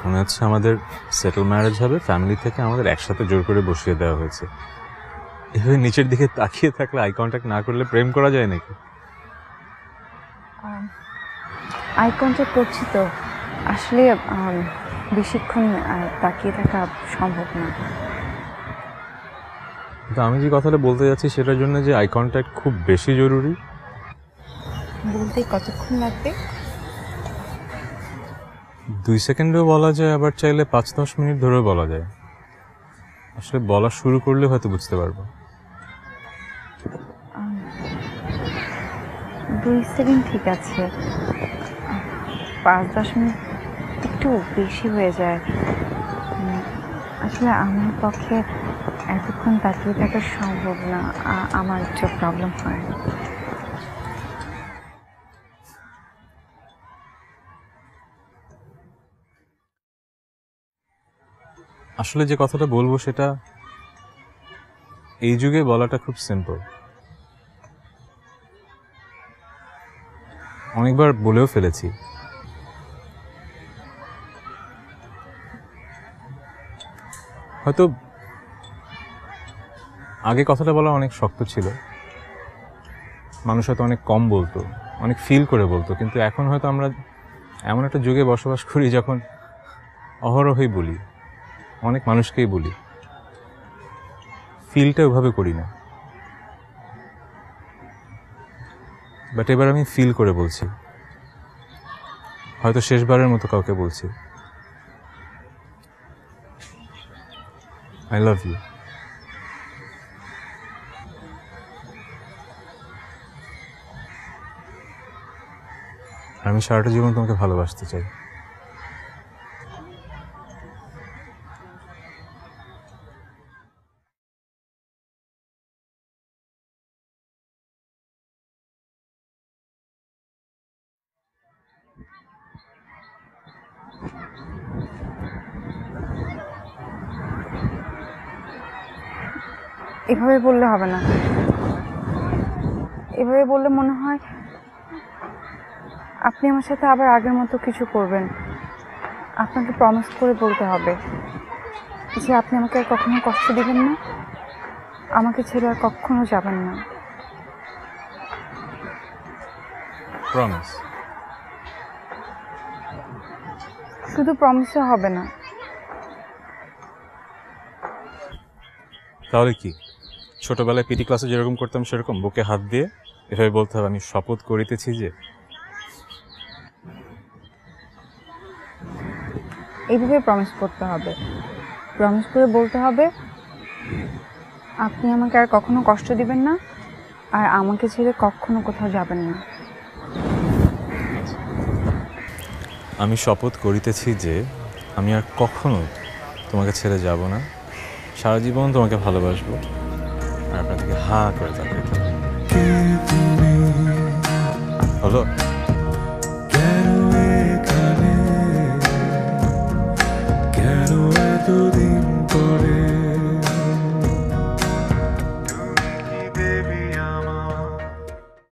মনে হচ্ছে আমাদের সেটেল ম্যারেজ হবে, ফ্যামিলি থেকে আমাদের একসাথে জোর করে বসিয়ে দেওয়া হয়েছে। এভাবে নিচের দিকে তাকিয়ে থাকলে, আই কন্ট্যাক্ট না করলে প্রেম করা যায় নাকি? আই কন্ট্যাক্ট করছি তো, আসলে বেশিক্ষণ তাকিয়ে থাকা সম্ভব না। কিন্তু আমি যে কথাটা বলতে যাচ্ছি সেটার জন্য যে আই কন্ট্যাক্ট খুব বেশি জরুরি। বলতে কতক্ষণ লাগবে? 2 সেকেন্ডেও বলা যায়, আবার চাইলে 5-10 মিনিট ধরেও বলা যায়। আসলে বলা শুরু করলে হয়তো বুঝতে পারবো। 2 সেকেন্ড ঠিক আছে, 5-10 মিনিট একটু বেশি হয়ে যায়। আসলে আমার পক্ষে এতক্ষণ তাকিয়ে থাকা সম্ভব না, আমার একটু প্রবলেম হয়। আসলে যে কথাটা বলবো সেটা এই যুগে বলাটা খুব সিম্পল। অনেকবার বলেও ফেলেছি। হয়তো আগে কথাটা বলা অনেক শক্ত ছিল, মানুষ হয়তো অনেক কম বলতো, অনেক ফিল করে বলতো, কিন্তু এখন হয়তো আমরা এমন একটা যুগে বসবাস করি যখন অহরহই বলি, অনেক মানুষকেই বলি, ফিলটা ওভাবে করি না। বাট এবার আমি ফিল করে বলছি, হয়তো শেষবারের মতো কাউকে বলছি, আই লাভ ইউ। আমি সারাটা জীবন তোমাকে ভালোবাসতে চাই। এভাবে বললে হবে না, এভাবে বললে মনে হয় আপনি আমার সাথে আবার আগের মতো কিছু করবেন। আপনাকে প্রমিস করে বলতে হবে যে আপনি আমাকে আর কখনো কষ্ট দিবেন না, আমাকে ছেড়ে আর কখনো যাবেন না। প্রমিস? শুধু প্রমিসে হবে না। তাহলে কি ছোটবেলায় পিটি ক্লাসে যেরকম করতাম সেরকম বুকে হাত দিয়ে এভাবে বলতে হবে, আমি শপথ করিতেছি যে? এইভাবে প্রমিস করতে হবে, প্রমিস করে বলতে হবে আপনি আমাকে আর কখনো কষ্ট দিবেন না, আর আমাকে ছেড়ে কখনো কোথাও যাবেন না। আমি শপথ করিতেছি যে আমি আর কখনো তোমাকে ছেড়ে যাব না, সারা জীবন তোমাকে ভালোবাসবো, আর আপনার থেকে হা করে তাকাবো। হলো?